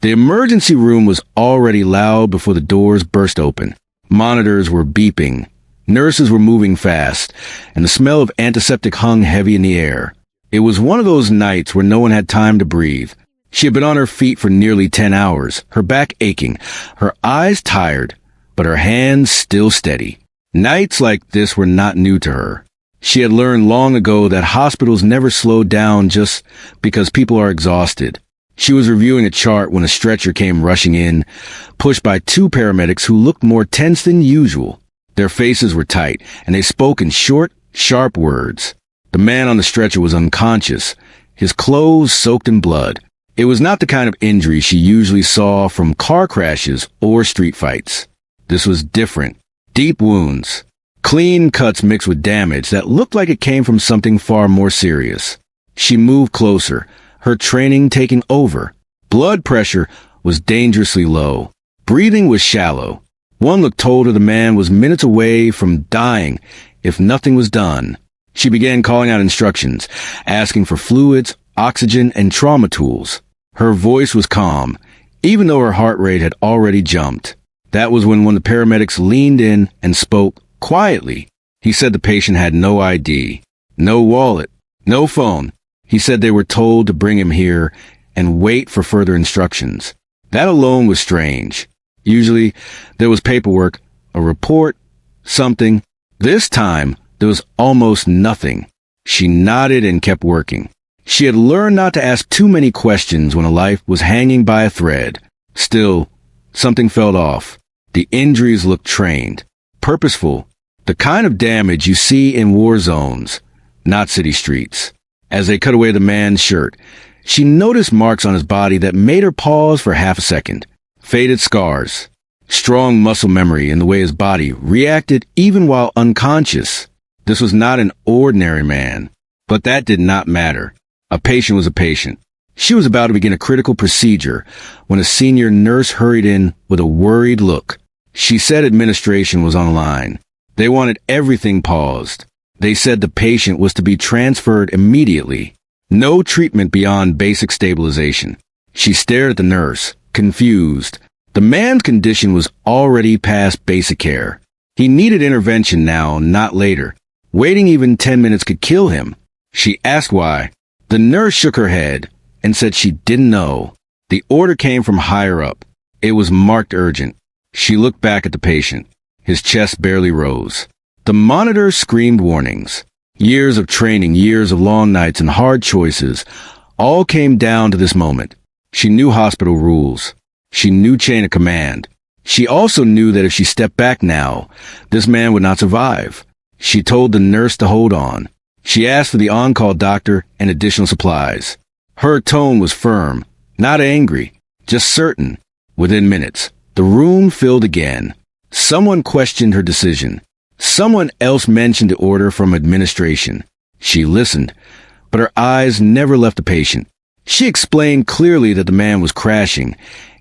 The emergency room was already loud before the doors burst open. Monitors were beeping. Nurses were moving fast, and the smell of antiseptic hung heavy in the air. It was one of those nights where no one had time to breathe. She had been on her feet for nearly 10 hours, her back aching, her eyes tired, but her hands still steady. Nights like this were not new to her. She had learned long ago that hospitals never slow down just because people are exhausted. She was reviewing a chart when a stretcher came rushing in, pushed by two paramedics who looked more tense than usual. Their faces were tight, and they spoke in short, sharp words. The man on the stretcher was unconscious, his clothes soaked in blood. It was not the kind of injury she usually saw from car crashes or street fights. This was different. Deep wounds. Clean cuts mixed with damage that looked like it came from something far more serious. She moved closer, her training taking over. Blood pressure was dangerously low. Breathing was shallow. One look told her the man was minutes away from dying if nothing was done. She began calling out instructions, asking for fluids, oxygen, and trauma tools. Her voice was calm, even though her heart rate had already jumped. That was when one of the paramedics leaned in and spoke quietly. He said the patient had no ID, no wallet, no phone. He said they were told to bring him here and wait for further instructions. That alone was strange. Usually, there was paperwork, a report, something. This time, there was almost nothing. She nodded and kept working. She had learned not to ask too many questions when a life was hanging by a thread. Still, something felt off. The injuries looked trained, purposeful, the kind of damage you see in war zones, not city streets. As they cut away the man's shirt, she noticed marks on his body that made her pause for half a second. Faded scars, strong muscle memory in the way his body reacted even while unconscious. This was not an ordinary man, but that did not matter. A patient was a patient. She was about to begin a critical procedure when a senior nurse hurried in with a worried look. She said administration was on the line. They wanted everything paused. They said the patient was to be transferred immediately. No treatment beyond basic stabilization. She stared at the nurse, confused. The man's condition was already past basic care. He needed intervention now, not later. Waiting even 10 minutes could kill him. She asked why. The nurse shook her head and said she didn't know. The order came from higher up. It was marked urgent. She looked back at the patient. His chest barely rose. The monitor screamed warnings. Years of training, years of long nights and hard choices, all came down to this moment. She knew hospital rules. She knew chain of command. She also knew that if she stepped back now, this man would not survive. She told the nurse to hold on. She asked for the on-call doctor and additional supplies. Her tone was firm, not angry, just certain. Within minutes, the room filled again. Someone questioned her decision. Someone else mentioned the order from administration. She listened, but her eyes never left the patient. She explained clearly that the man was crashing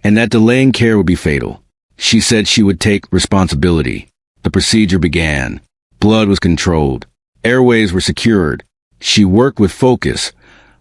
and that delaying care would be fatal. She said she would take responsibility. The procedure began. Blood was controlled. Airways were secured. She worked with focus,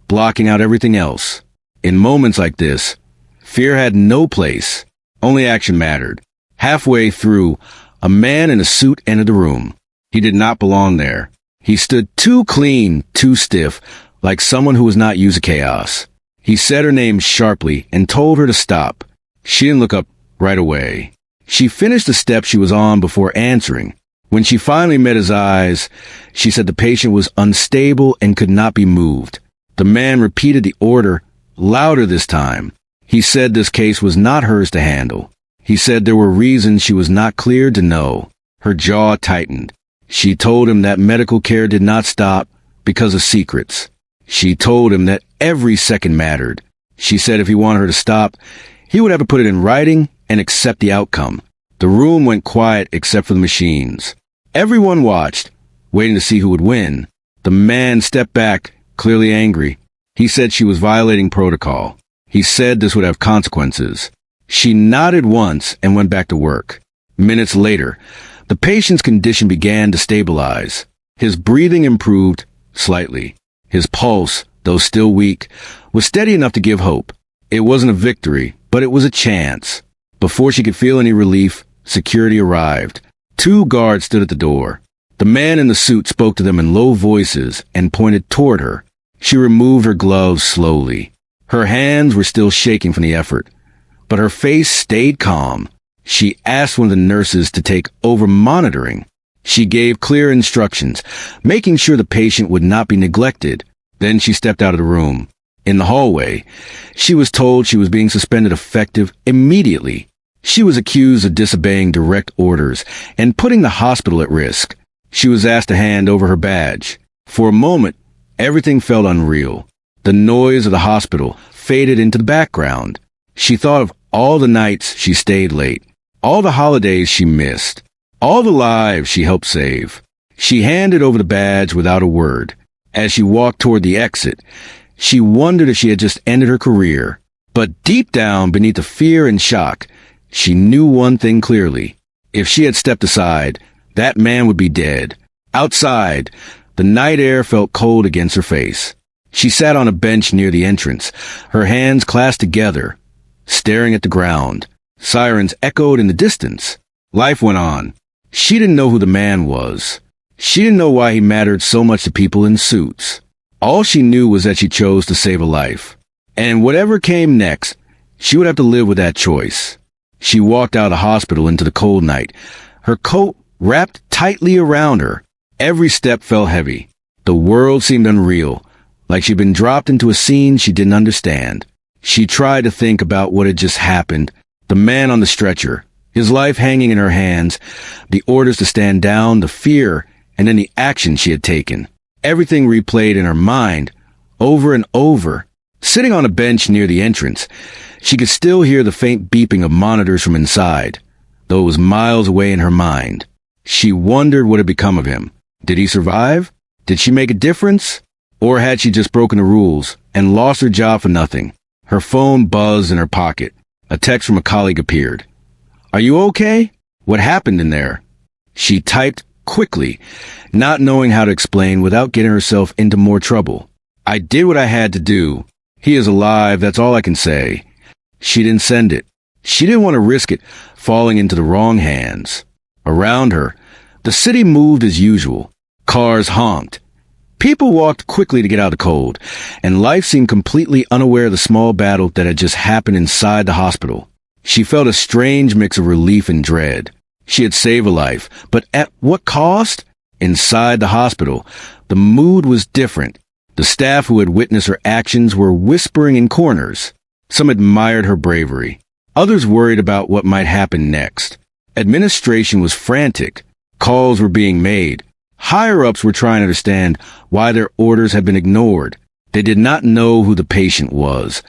blocking out everything else. In moments like this, fear had no place. Only action mattered. Halfway through, a man in a suit entered the room. He did not belong there. He stood too clean, too stiff, like someone who was not used to chaos. He said her name sharply and told her to stop. She didn't look up right away. She finished the step she was on before answering. When she finally met his eyes, she said the patient was unstable and could not be moved. The man repeated the order, louder this time. He said this case was not hers to handle. He said there were reasons she was not cleared to know. Her jaw tightened. She told him that medical care did not stop because of secrets. She told him that every second mattered. She said if he wanted her to stop, he would have to put it in writing and accept the outcome. The room went quiet except for the machines. Everyone watched, waiting to see who would win. The man stepped back, clearly angry. He said she was violating protocol. He said this would have consequences. She nodded once and went back to work. Minutes later, the patient's condition began to stabilize. His breathing improved slightly. His pulse, though still weak, was steady enough to give hope. It wasn't a victory, but it was a chance. Before she could feel any relief, security arrived. 2 guards stood at the door. The man in the suit spoke to them in low voices and pointed toward her. She removed her gloves slowly. Her hands were still shaking from the effort, but her face stayed calm. She asked one of the nurses to take over monitoring. She gave clear instructions, making sure the patient would not be neglected. Then she stepped out of the room. In the hallway, she was told she was being suspended effective immediately. She was accused of disobeying direct orders and putting the hospital at risk. She was asked to hand over her badge. For a moment, everything felt unreal. The noise of the hospital faded into the background. She thought of all the nights she stayed late, all the holidays she missed, all the lives she helped save. She handed over the badge without a word. As she walked toward the exit, she wondered if she had just ended her career. But deep down, beneath the fear and shock, she knew one thing clearly. If she had stepped aside, that man would be dead. Outside, the night air felt cold against her face. She sat on a bench near the entrance, her hands clasped together, staring at the ground. Sirens echoed in the distance. Life went on. She didn't know who the man was. She didn't know why he mattered so much to people in suits. All she knew was that she chose to save a life. And whatever came next, she would have to live with that choice. She walked out of the hospital into the cold night, her coat wrapped tightly around her. Every step felt heavy. The world seemed unreal, like she'd been dropped into a scene she didn't understand. She tried to think about what had just happened. The man on the stretcher, his life hanging in her hands, the orders to stand down, the fear, and then the action she had taken. Everything replayed in her mind, over and over. Sitting on a bench near the entrance, she could still hear the faint beeping of monitors from inside, though it was miles away in her mind. She wondered what had become of him. Did he survive? Did she make a difference? Or had she just broken the rules and lost her job for nothing? Her phone buzzed in her pocket. A text from a colleague appeared. "Are you okay? What happened in there?" She typed quickly, not knowing how to explain without getting herself into more trouble. "I did what I had to do. He is alive, that's all I can say." She didn't send it. She didn't want to risk it falling into the wrong hands. Around her, the city moved as usual. Cars honked. People walked quickly to get out of the cold, and life seemed completely unaware of the small battle that had just happened inside the hospital. She felt a strange mix of relief and dread. She had saved a life, but at what cost? Inside the hospital, the mood was different. The staff who had witnessed her actions were whispering in corners. Some admired her bravery. Others worried about what might happen next. Administration was frantic. Calls were being made. Higher-ups were trying to understand why their orders had been ignored. They did not know who the patient was,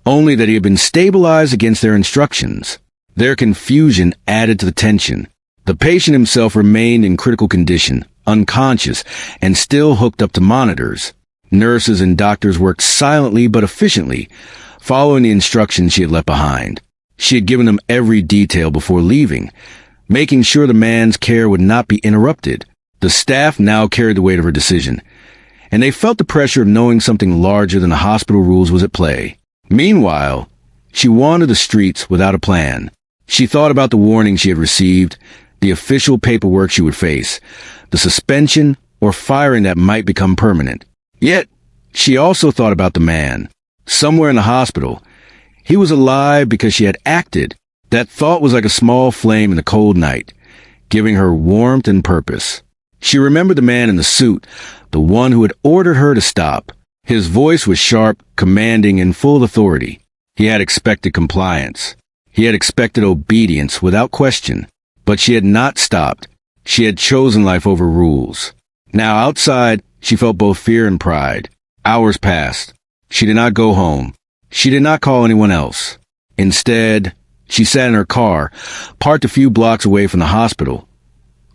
only that he had been stabilized against their instructions. Their confusion added to the tension. The patient himself remained in critical condition, unconscious, and still hooked up to monitors. Nurses and doctors worked silently but efficiently, following the instructions she had left behind. She had given them every detail before leaving, making sure the man's care would not be interrupted. The staff now carried the weight of her decision, and they felt the pressure of knowing something larger than the hospital rules was at play. Meanwhile, she wandered the streets without a plan. She thought about the warning she had received, the official paperwork she would face, the suspension or firing that might become permanent. Yet, she also thought about the man. Somewhere in the hospital, he was alive because she had acted. That thought was like a small flame in the cold night, giving her warmth and purpose. She remembered the man in the suit, the one who had ordered her to stop. His voice was sharp, commanding, and full of authority. He had expected compliance. He had expected obedience without question. But she had not stopped. She had chosen life over rules. Now outside, she felt both fear and pride. Hours passed. She did not go home. She did not call anyone else. Instead, she sat in her car, parked a few blocks away from the hospital.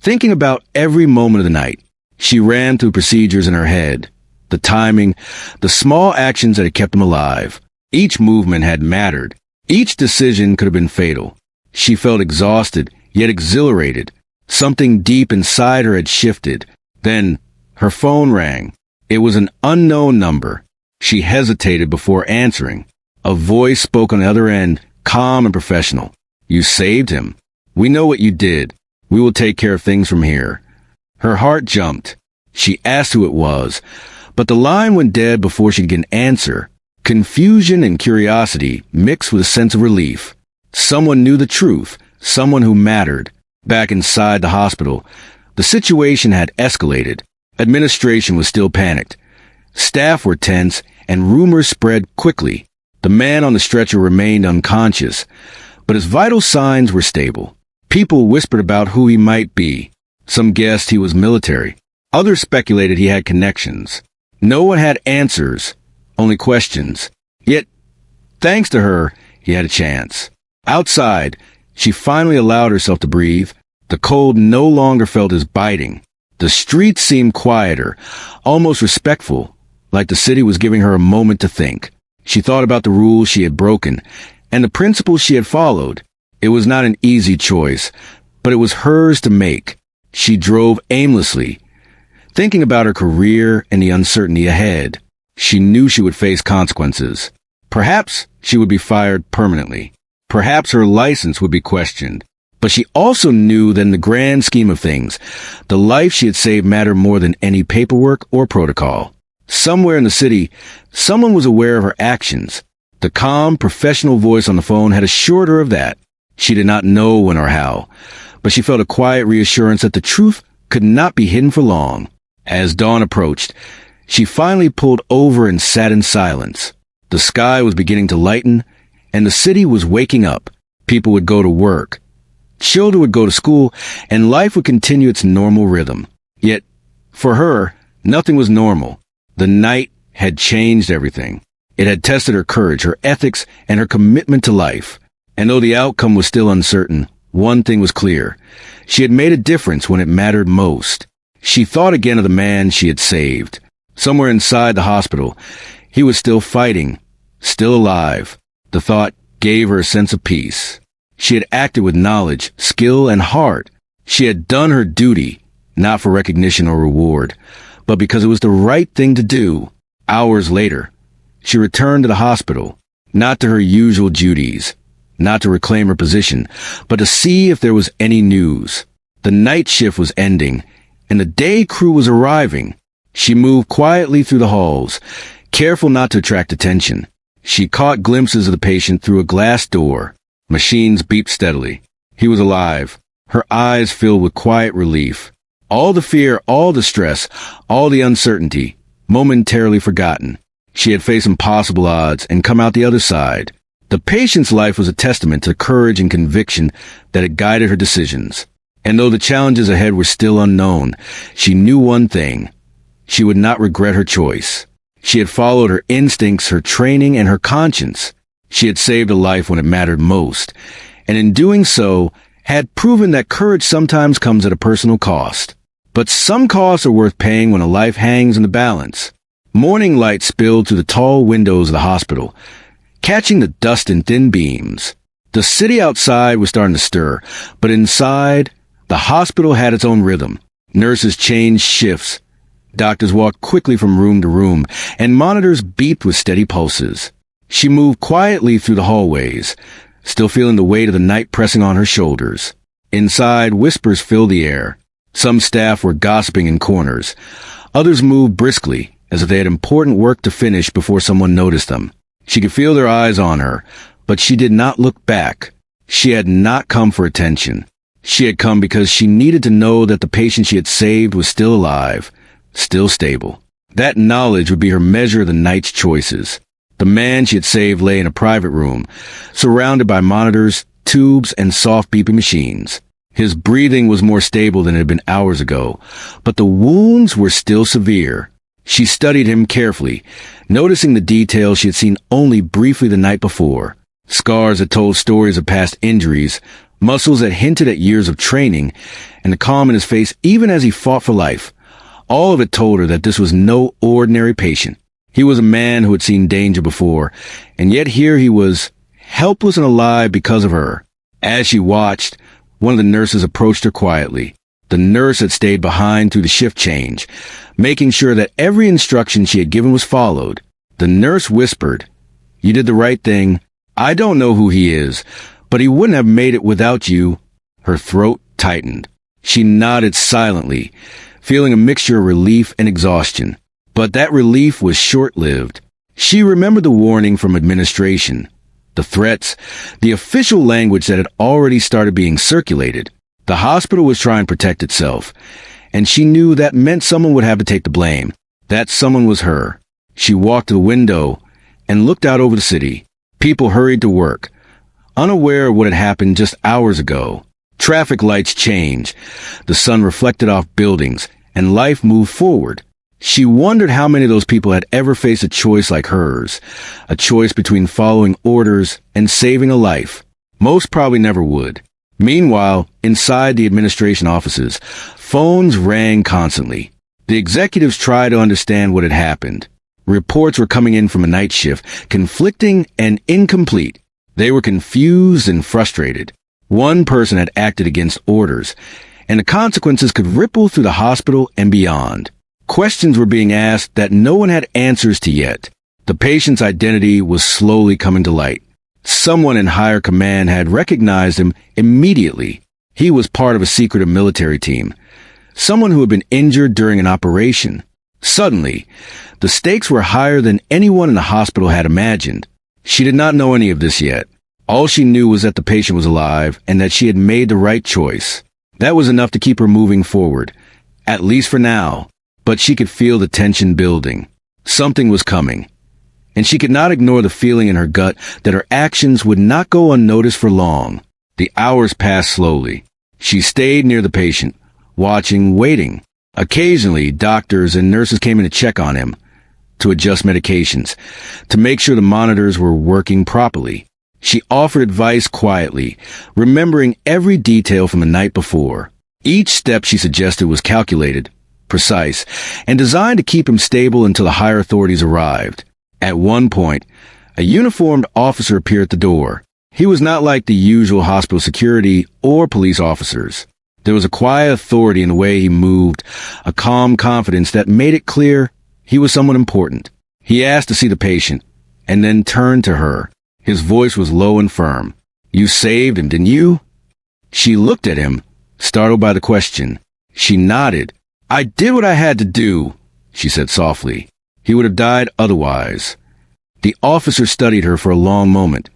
Thinking about every moment of the night, she ran through procedures in her head. The timing, the small actions that had kept them alive. Each movement had mattered. Each decision could have been fatal. She felt exhausted, yet exhilarated. Something deep inside her had shifted. Then, her phone rang. It was an unknown number. She hesitated before answering. A voice spoke on the other end, calm and professional. "You saved him. We know what you did. We will take care of things from here." Her heart jumped. She asked who it was, but the line went dead before she could get an answer. Confusion and curiosity mixed with a sense of relief. Someone knew the truth, someone who mattered. Back inside the hospital, the situation had escalated. Administration was still panicked. Staff were tense, and rumors spread quickly. The man on the stretcher remained unconscious, but his vital signs were stable. People whispered about who he might be. Some guessed he was military. Others speculated he had connections. No one had answers, only questions. Yet, thanks to her, he had a chance. Outside, she finally allowed herself to breathe. The cold no longer felt as biting. The streets seemed quieter, almost respectful, like the city was giving her a moment to think. She thought about the rules she had broken and the principles she had followed. It was not an easy choice, but it was hers to make. She drove aimlessly, thinking about her career and the uncertainty ahead. She knew she would face consequences. Perhaps she would be fired permanently. Perhaps her license would be questioned. But she also knew that in the grand scheme of things, the life she had saved mattered more than any paperwork or protocol. Somewhere in the city, someone was aware of her actions. The calm, professional voice on the phone had assured her of that. She did not know when or how, but she felt a quiet reassurance that the truth could not be hidden for long. As dawn approached, she finally pulled over and sat in silence. The sky was beginning to lighten, and the city was waking up. People would go to work. Children would go to school, and life would continue its normal rhythm. Yet, for her, nothing was normal. The night had changed everything. It had tested her courage, her ethics, and her commitment to life. And though the outcome was still uncertain, one thing was clear. She had made a difference when it mattered most. She thought again of the man she had saved. Somewhere inside the hospital, he was still fighting, still alive. The thought gave her a sense of peace. She had acted with knowledge, skill, and heart. She had done her duty, not for recognition or reward, but because it was the right thing to do. Hours later, she returned to the hospital, not to her usual duties, not to reclaim her position, but to see if there was any news. The night shift was ending, and the day crew was arriving. She moved quietly through the halls, careful not to attract attention. She caught glimpses of the patient through a glass door. Machines beeped steadily. He was alive, her eyes filled with quiet relief. All the fear, all the stress, all the uncertainty, momentarily forgotten. She had faced impossible odds and come out the other side. The patient's life was a testament to the courage and conviction that had guided her decisions. And though the challenges ahead were still unknown, she knew one thing. She would not regret her choice. She had followed her instincts, her training, and her conscience. She had saved a life when it mattered most, and in doing so, had proven that courage sometimes comes at a personal cost. But some costs are worth paying when a life hangs in the balance. Morning light spilled through the tall windows of the hospital, catching the dust in thin beams. The city outside was starting to stir, but inside, the hospital had its own rhythm. Nurses changed shifts. Doctors walked quickly from room to room, and monitors beeped with steady pulses. She moved quietly through the hallways, still feeling the weight of the night pressing on her shoulders. Inside, whispers filled the air. Some staff were gossiping in corners. Others moved briskly, as if they had important work to finish before someone noticed them. She could feel their eyes on her, but she did not look back. She had not come for attention. She had come because she needed to know that the patient she had saved was still alive, still stable. That knowledge would be her measure of the night's choices. The man she had saved lay in a private room, surrounded by monitors, tubes, and soft beeping machines. His breathing was more stable than it had been hours ago, but the wounds were still severe. She studied him carefully, noticing the details she had seen only briefly the night before. Scars that told stories of past injuries, muscles that hinted at years of training, and the calm in his face even as he fought for life. All of it told her that this was no ordinary patient. He was a man who had seen danger before, and yet here he was, helpless and alive because of her. As she watched, one of the nurses approached her quietly. The nurse had stayed behind through the shift change, making sure that every instruction she had given was followed. The nurse whispered, "You did the right thing. I don't know who he is, but he wouldn't have made it without you. Her throat tightened. She nodded silently, feeling a mixture of relief and exhaustion. But that relief was short-lived. She remembered the warning from administration, the threats, the official language that had already started being circulated. The hospital was trying to protect itself, and she knew that meant someone would have to take the blame. That someone was her. She walked to the window and looked out over the city. People hurried to work, unaware of what had happened just hours ago. Traffic lights changed. The sun reflected off buildings, and life moved forward. She wondered how many of those people had ever faced a choice like hers, a choice between following orders and saving a life. Most probably never would. Meanwhile, inside the administration offices, phones rang constantly. The executives tried to understand what had happened. Reports were coming in from a night shift, conflicting and incomplete. They were confused and frustrated. One person had acted against orders, and the consequences could ripple through the hospital and beyond. Questions were being asked that no one had answers to yet. The patient's identity was slowly coming to light. Someone in higher command had recognized him immediately. He was part of a secretive military team, someone who had been injured during an operation. Suddenly, the stakes were higher than anyone in the hospital had imagined. She did not know any of this yet. All she knew was that the patient was alive and that she had made the right choice. That was enough to keep her moving forward, at least for now. But she could feel the tension building. Something was coming, and she could not ignore the feeling in her gut that her actions would not go unnoticed for long. The hours passed slowly. She stayed near the patient, watching, waiting. Occasionally, doctors and nurses came in to check on him, to adjust medications, to make sure the monitors were working properly. She offered advice quietly, remembering every detail from the night before. Each step she suggested was calculated, precise, and designed to keep him stable until the higher authorities arrived. At one point, a uniformed officer appeared at the door. He was not like the usual hospital security or police officers. There was a quiet authority in the way he moved, a calm confidence that made it clear he was someone important. He asked to see the patient, and then turned to her. His voice was low and firm. "You saved him, didn't you?" She looked at him, startled by the question. She nodded. "I did what I had to do," she said softly. "He would have died otherwise." The officer studied her for a long moment,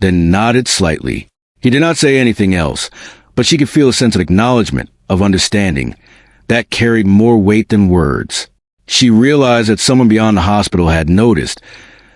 then nodded slightly. He did not say anything else, but she could feel a sense of acknowledgement, of understanding, that carried more weight than words. She realized that someone beyond the hospital had noticed,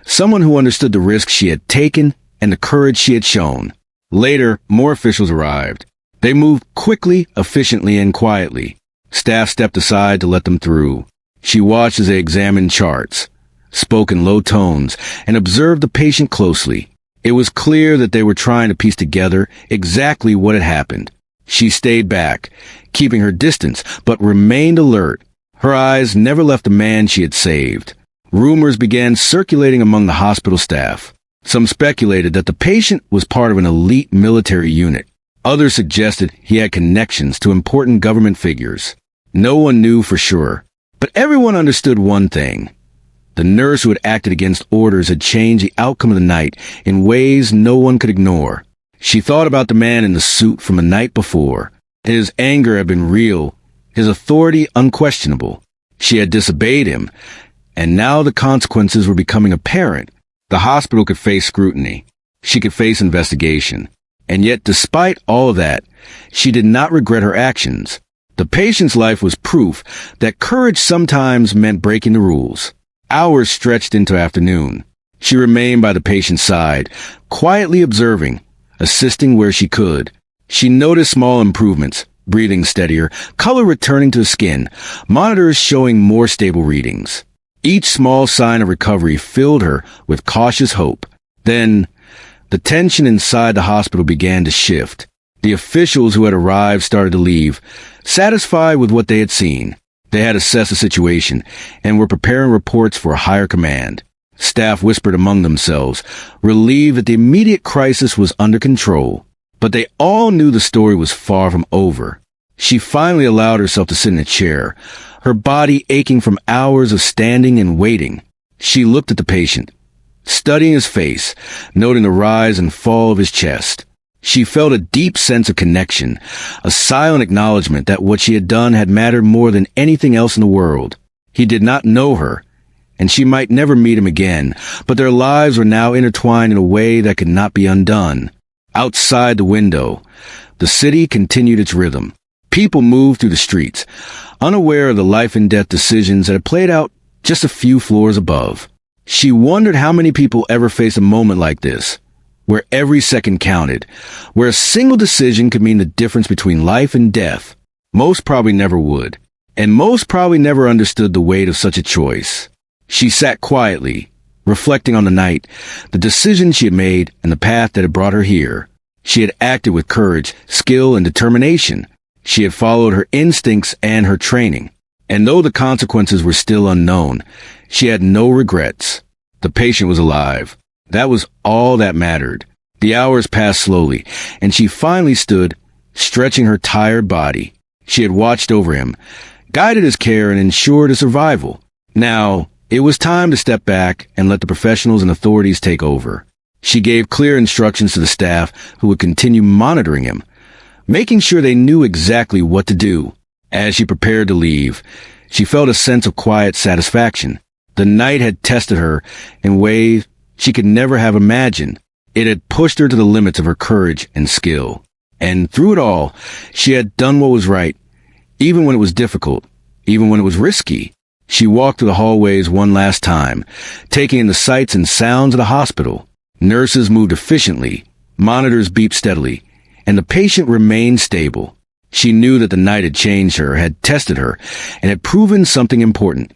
someone who understood the risks she had taken and the courage she had shown. Later, more officials arrived. They moved quickly, efficiently, and quietly. Staff stepped aside to let them through. She watched as they examined charts, spoke in low tones, and observed the patient closely. It was clear that they were trying to piece together exactly what had happened. She stayed back, keeping her distance, but remained alert. Her eyes never left the man she had saved. Rumors began circulating among the hospital staff. Some speculated that the patient was part of an elite military unit. Others suggested he had connections to important government figures. No one knew for sure, but everyone understood one thing. The nurse who had acted against orders had changed the outcome of the night in ways no one could ignore. She thought about the man in the suit from the night before. His anger had been real, his authority unquestionable. She had disobeyed him, and now the consequences were becoming apparent. The hospital could face scrutiny. She could face investigation. And yet, despite all of that, she did not regret her actions. The patient's life was proof that courage sometimes meant breaking the rules. Hours stretched into afternoon. She remained by the patient's side, quietly observing, assisting where she could. She noticed small improvements, breathing steadier, color returning to the skin, monitors showing more stable readings. Each small sign of recovery filled her with cautious hope. Then, the tension inside the hospital began to shift. The officials who had arrived started to leave, satisfied with what they had seen. They had assessed the situation and were preparing reports for a higher command. Staff whispered among themselves, relieved that the immediate crisis was under control. But they all knew the story was far from over. She finally allowed herself to sit in a chair, her body aching from hours of standing and waiting. She looked at the patient, studying his face, noting the rise and fall of his chest. She felt a deep sense of connection, a silent acknowledgement that what she had done had mattered more than anything else in the world. He did not know her, and she might never meet him again, but their lives were now intertwined in a way that could not be undone. Outside the window, the city continued its rhythm. People moved through the streets, unaware of the life and death decisions that had played out just a few floors above. She wondered how many people ever face a moment like this, where every second counted, where a single decision could mean the difference between life and death. Most probably never would, and most probably never understood the weight of such a choice. She sat quietly, reflecting on the night, the decision she had made, and the path that had brought her here. She had acted with courage, skill, and determination. She had followed her instincts and her training. And though the consequences were still unknown, she had no regrets. The patient was alive. That was all that mattered. The hours passed slowly, and she finally stood, stretching her tired body. She had watched over him, guided his care, and ensured his survival. Now, it was time to step back and let the professionals and authorities take over. She gave clear instructions to the staff who would continue monitoring him, making sure they knew exactly what to do. As she prepared to leave, she felt a sense of quiet satisfaction. The night had tested her in ways she could never have imagined. It had pushed her to the limits of her courage and skill. And through it all, she had done what was right, even when it was difficult, even when it was risky. She walked through the hallways one last time, taking in the sights and sounds of the hospital. Nurses moved efficiently, monitors beeped steadily, and the patient remained stable. She knew that the night had changed her, had tested her, and had proven something important.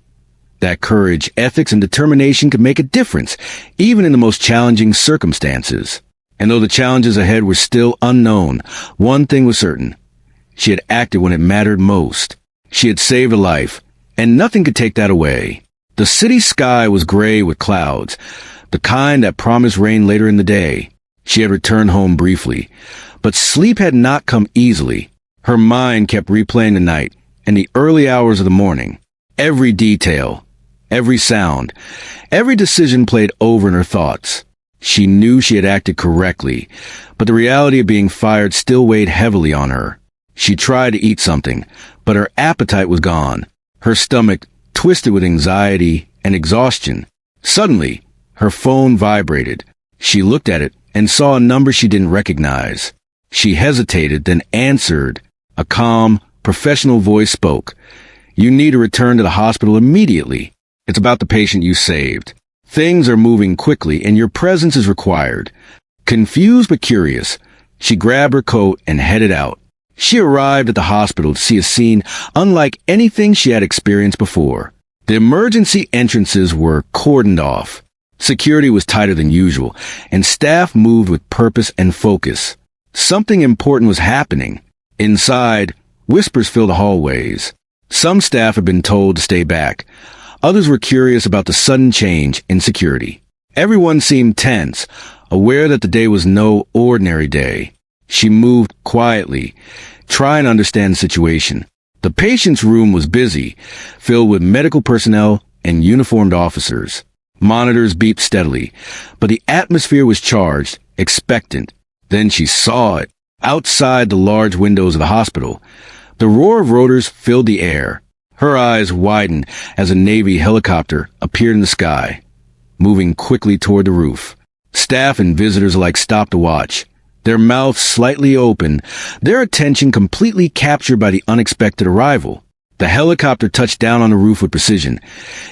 That courage, ethics, and determination could make a difference, even in the most challenging circumstances. And though the challenges ahead were still unknown, one thing was certain. She had acted when it mattered most. She had saved a life, and nothing could take that away. The city sky was gray with clouds, the kind that promised rain later in the day. She had returned home briefly, but sleep had not come easily. Her mind kept replaying the night and the early hours of the morning. Every detail, every sound, every decision played over in her thoughts. She knew she had acted correctly, but the reality of being fired still weighed heavily on her. She tried to eat something, but her appetite was gone. Her stomach twisted with anxiety and exhaustion. Suddenly, her phone vibrated. She looked at it and saw a number she didn't recognize. She hesitated, then answered. A calm, professional voice spoke. "You need to return to the hospital immediately. It's about the patient you saved. Things are moving quickly, and your presence is required." Confused but curious, she grabbed her coat and headed out. She arrived at the hospital to see a scene unlike anything she had experienced before. The emergency entrances were cordoned off. Security was tighter than usual, and staff moved with purpose and focus. Something important was happening. Inside, whispers filled the hallways. Some staff had been told to stay back. Others were curious about the sudden change in security. Everyone seemed tense, aware that the day was no ordinary day. She moved quietly, trying to understand the situation. The patient's room was busy, filled with medical personnel and uniformed officers. Monitors beeped steadily, but the atmosphere was charged, expectant. Then she saw it. Outside the large windows of the hospital, the roar of rotors filled the air. Her eyes widened as a Navy helicopter appeared in the sky, moving quickly toward the roof. Staff and visitors alike stopped to watch, their mouths slightly open, their attention completely captured by the unexpected arrival. The helicopter touched down on the roof with precision,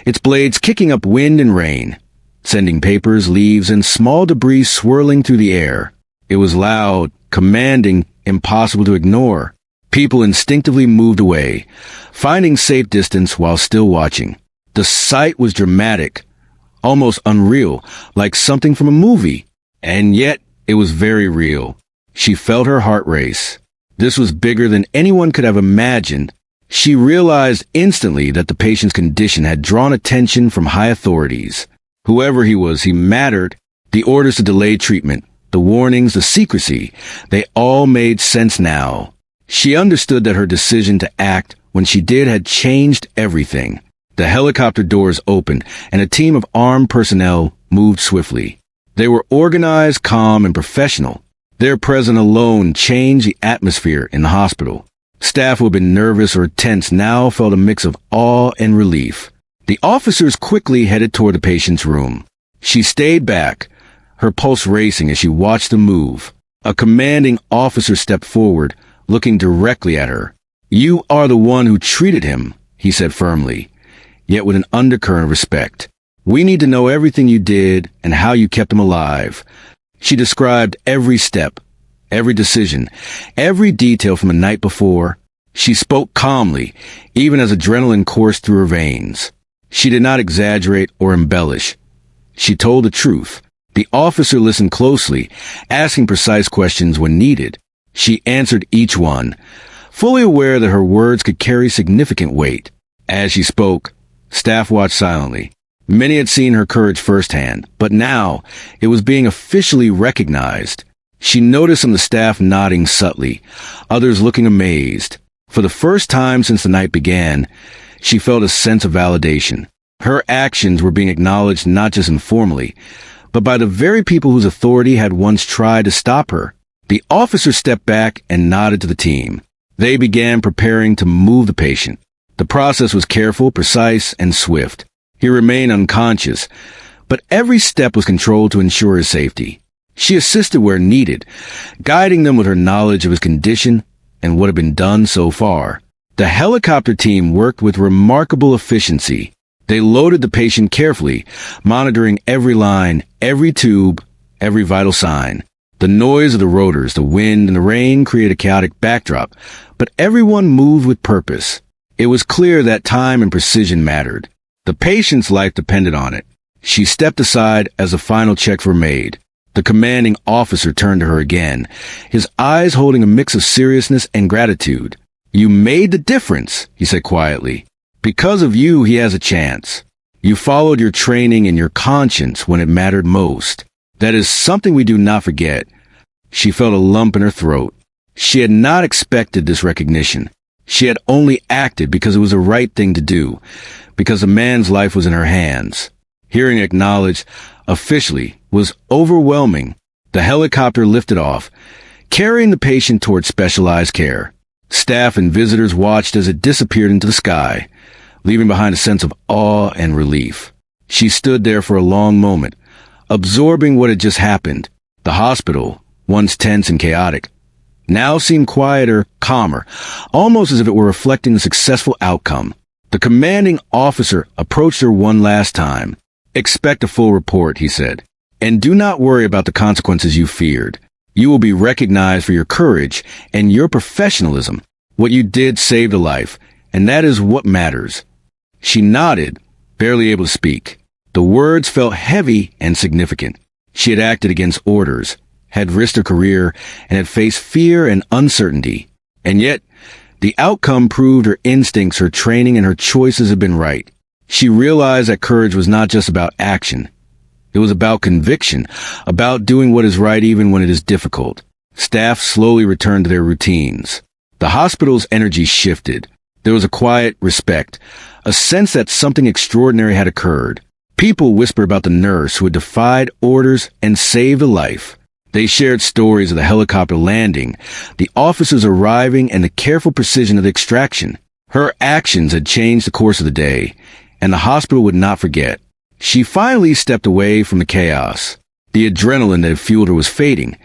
its blades kicking up wind and rain, sending papers, leaves, and small debris swirling through the air. It was loud, commanding, impossible to ignore. People instinctively moved away, finding safe distance while still watching. The sight was dramatic, almost unreal, like something from a movie. And yet, it was very real. She felt her heart race. This was bigger than anyone could have imagined. She realized instantly that the patient's condition had drawn attention from high authorities. Whoever he was, he mattered. The orders to delay treatment, the warnings, the secrecy, they all made sense now. She understood that her decision to act when she did had changed everything. The helicopter doors opened, and a team of armed personnel moved swiftly. They were organized, calm, and professional. Their presence alone changed the atmosphere in the hospital. Staff who had been nervous or tense now felt a mix of awe and relief. The officers quickly headed toward the patient's room. She stayed back, her pulse racing as she watched them move. A commanding officer stepped forward, looking directly at her. "You are the one who treated him," he said firmly, yet with an undercurrent of respect. "We need to know everything you did and how you kept him alive." She described every step, every decision, every detail from the night before. She spoke calmly, even as adrenaline coursed through her veins. She did not exaggerate or embellish. She told the truth. The officer listened closely, asking precise questions when needed. She answered each one, fully aware that her words could carry significant weight. As she spoke, staff watched silently. Many had seen her courage firsthand, but now it was being officially recognized. She noticed some of the staff nodding subtly, others looking amazed. For the first time since the night began, she felt a sense of validation. Her actions were being acknowledged not just informally, but by the very people whose authority had once tried to stop her. The officer stepped back and nodded to the team. They began preparing to move the patient. The process was careful, precise, and swift. He remained unconscious, but every step was controlled to ensure his safety. She assisted where needed, guiding them with her knowledge of his condition and what had been done so far. The helicopter team worked with remarkable efficiency. They loaded the patient carefully, monitoring every line, every tube, every vital sign. The noise of the rotors, the wind, and the rain created a chaotic backdrop, but everyone moved with purpose. It was clear that time and precision mattered. The patient's life depended on it. She stepped aside as the final checks were made. The commanding officer turned to her again, his eyes holding a mix of seriousness and gratitude. "You made the difference," he said quietly. "Because of you, he has a chance. You followed your training and your conscience when it mattered most. That is something we do not forget." She felt a lump in her throat. She had not expected this recognition. She had only acted because it was the right thing to do, because a man's life was in her hands. Hearing it acknowledged officially was overwhelming. The helicopter lifted off, carrying the patient toward specialized care. Staff and visitors watched as it disappeared into the sky, leaving behind a sense of awe and relief. She stood there for a long moment, absorbing what had just happened. The hospital, once tense and chaotic, now seemed quieter, calmer, almost as if it were reflecting the successful outcome. The commanding officer approached her one last time. "Expect a full report," he said, "and do not worry about the consequences you feared. You will be recognized for your courage and your professionalism. What you did saved a life, and that is what matters." She nodded, barely able to speak. The words felt heavy and significant. She had acted against orders, had risked her career, and had faced fear and uncertainty. And yet, the outcome proved her instincts, her training, and her choices had been right. She realized that courage was not just about action. It was about conviction, about doing what is right even when it is difficult. Staff slowly returned to their routines. The hospital's energy shifted. There was a quiet respect, a sense that something extraordinary had occurred. People whispered about the nurse who had defied orders and saved a life. They shared stories of the helicopter landing, the officers arriving, and the careful precision of the extraction. Her actions had changed the course of the day, and the hospital would not forget. She finally stepped away from the chaos. The adrenaline that had fueled her was fading,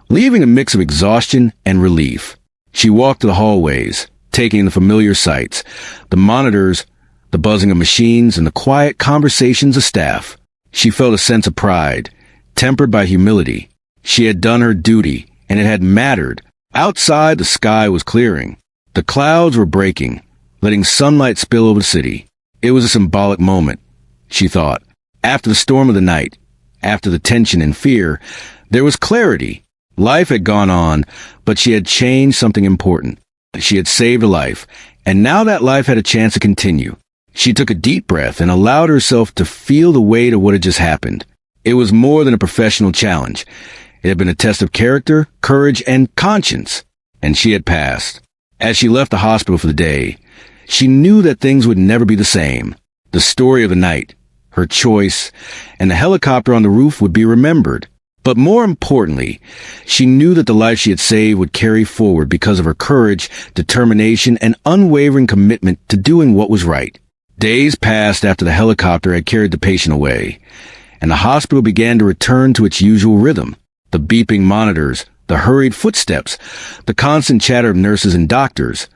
leaving a mix of exhaustion and relief. She walked to the hallways, taking in the familiar sights, the monitors, the buzzing of machines, and the quiet conversations of staff. She felt a sense of pride, tempered by humility. She had done her duty, and it had mattered. Outside, the sky was clearing. The clouds were breaking, letting sunlight spill over the city. It was a symbolic moment, she thought. After the storm of the night, after the tension and fear, there was clarity. Life had gone on, but she had changed something important. She had saved a life, and now that life had a chance to continue. She took a deep breath and allowed herself to feel the weight of what had just happened. It was more than a professional challenge. It had been a test of character, courage, and conscience, and she had passed. As she left the hospital for the day, she knew that things would never be the same. The story of the night, her choice, and the helicopter on the roof would be remembered. But more importantly, she knew that the life she had saved would carry forward because of her courage, determination, and unwavering commitment to doing what was right. Days passed after the helicopter had carried the patient away, and the hospital began to return to its usual rhythm. The beeping monitors, the hurried footsteps, the constant chatter of nurses and doctors,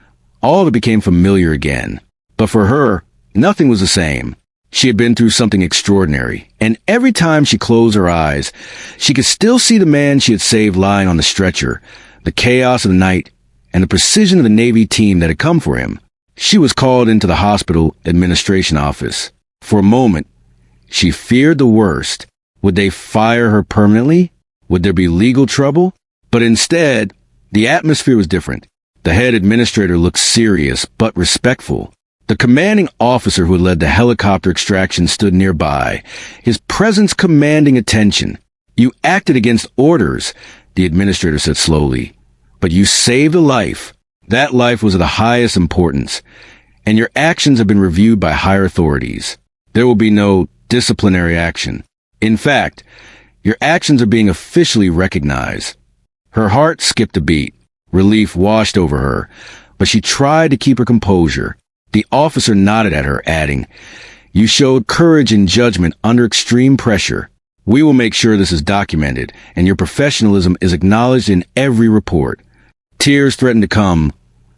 all of it became familiar again. But for her, nothing was the same. She had been through something extraordinary, and every time she closed her eyes, she could still see the man she had saved lying on the stretcher, the chaos of the night, and the precision of the Navy team that had come for him. She was called into the hospital administration office. For a moment, she feared the worst. Would they fire her permanently? Would there be legal trouble? But instead, the atmosphere was different. The head administrator looked serious but respectful. The commanding officer who had led the helicopter extraction stood nearby, his presence commanding attention. "You acted against orders," the administrator said slowly, "but you saved a life. That life was of the highest importance, and your actions have been reviewed by higher authorities. There will be no disciplinary action. In fact, your actions are being officially recognized." Her heart skipped a beat. Relief washed over her, but she tried to keep her composure. The officer nodded at her, adding, "You showed courage and judgment under extreme pressure. We will make sure this is documented, and your professionalism is acknowledged in every report." Tears threatened to come,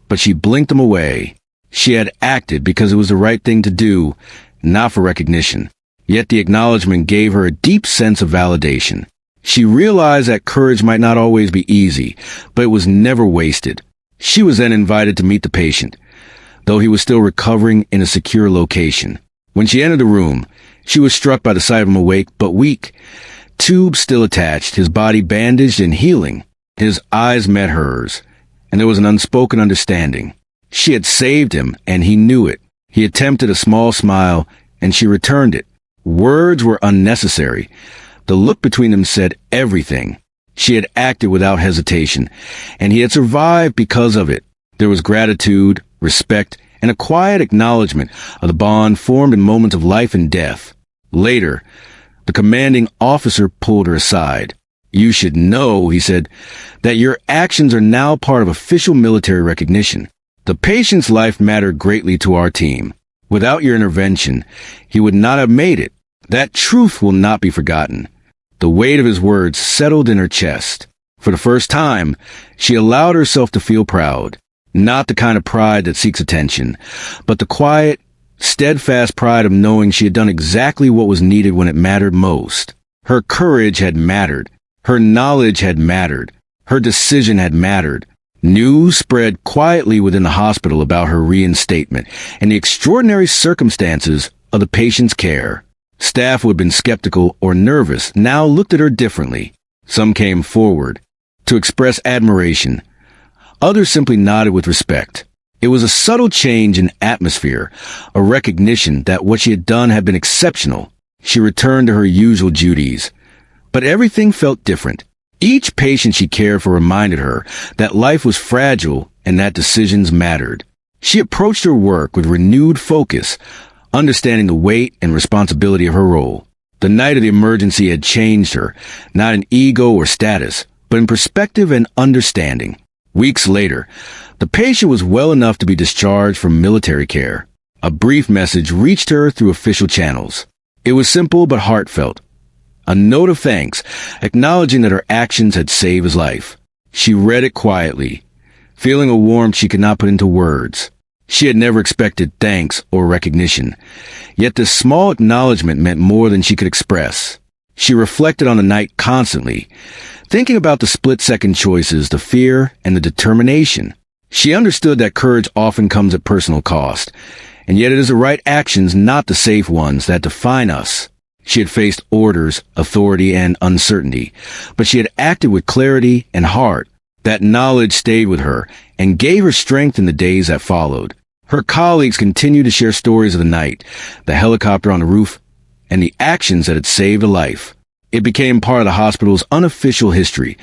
but she blinked them away. She had acted because it was the right thing to do, not for recognition. Yet the acknowledgement gave her a deep sense of validation. She realized that courage might not always be easy, but it was never wasted. She was then invited to meet the patient, though he was still recovering in a secure location. When she entered the room, she was struck by the sight of him awake but weak, tubes still attached, his body bandaged and healing. His eyes met hers, and there was an unspoken understanding. She had saved him, and he knew it. He attempted a small smile, and she returned it. Words were unnecessary. The look between them said everything. She had acted without hesitation, and he had survived because of it. There was gratitude, respect, and a quiet acknowledgement of the bond formed in moments of life and death. Later, the commanding officer pulled her aside. "You should know," he said, "that your actions are now part of official military recognition. The patient's life mattered greatly to our team. Without your intervention, he would not have made it. That truth will not be forgotten." The weight of his words settled in her chest. For the first time, she allowed herself to feel proud. Not the kind of pride that seeks attention, but the quiet, steadfast pride of knowing she had done exactly what was needed when it mattered most. Her courage had mattered. Her knowledge had mattered. Her decision had mattered. News spread quietly within the hospital about her reinstatement and the extraordinary circumstances of the patient's care. Staff who had been skeptical or nervous now looked at her differently. Some came forward to express admiration. Others simply nodded with respect. It was a subtle change in atmosphere, a recognition that what she had done had been exceptional. She returned to her usual duties. But everything felt different. Each patient she cared for reminded her that life was fragile and that decisions mattered. She approached her work with renewed focus, understanding the weight and responsibility of her role. The night of the emergency had changed her, not in ego or status, but in perspective and understanding. Weeks later, the patient was well enough to be discharged from military care. A brief message reached her through official channels. It was simple but heartfelt. A note of thanks, acknowledging that her actions had saved his life. She read it quietly, feeling a warmth she could not put into words. She had never expected thanks or recognition, yet this small acknowledgement meant more than she could express. She reflected on the night constantly, thinking about the split-second choices, the fear, and the determination. She understood that courage often comes at personal cost, and yet it is the right actions, not the safe ones, that define us. She had faced orders, authority, and uncertainty, but she had acted with clarity and heart. That knowledge stayed with her and gave her strength in the days that followed. Her colleagues continued to share stories of the night, the helicopter on the roof, and the actions that had saved a life. It became part of the hospital's unofficial history,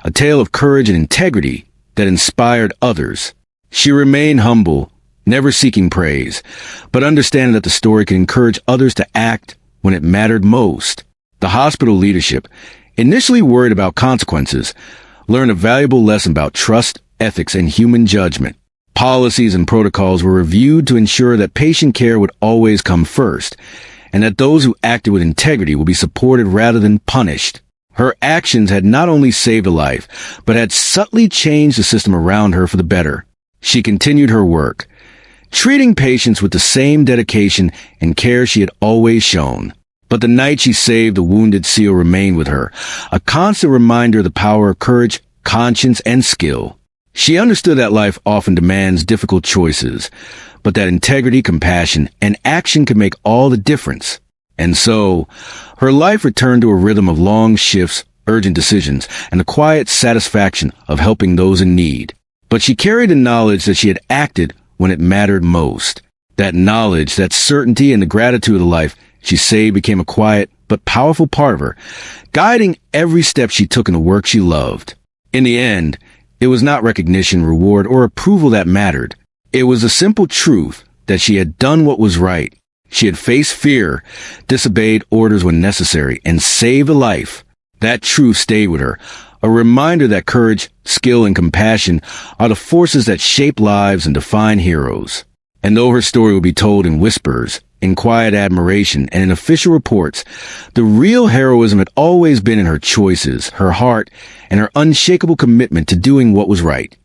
a tale of courage and integrity that inspired others. She remained humble, never seeking praise, but understanding that the story could encourage others to act, when it mattered most. The hospital leadership, initially worried about consequences, learned a valuable lesson about trust, ethics, and human judgment. Policies and protocols were reviewed to ensure that patient care would always come first, and that those who acted with integrity would be supported rather than punished. Her actions had not only saved a life, but had subtly changed the system around her for the better. She continued her work, treating patients with the same dedication and care she had always shown. But the night she saved the wounded SEAL remained with her, a constant reminder of the power of courage, conscience, and skill. She understood that life often demands difficult choices, but that integrity, compassion, and action can make all the difference. And so, her life returned to a rhythm of long shifts, urgent decisions, and the quiet satisfaction of helping those in need. But she carried the knowledge that she had acted when it mattered most. That knowledge, that certainty, and the gratitude of life she saved became a quiet but powerful part of her, guiding every step she took in the work she loved. In the end, it was not recognition, reward, or approval that mattered. It was the simple truth that she had done what was right. She had faced fear, disobeyed orders when necessary, and saved a life. That truth stayed with her, a reminder that courage, skill, and compassion are the forces that shape lives and define heroes. And though her story will be told in whispers, in quiet admiration, and in official reports, the real heroism had always been in her choices, her heart, and her unshakable commitment to doing what was right.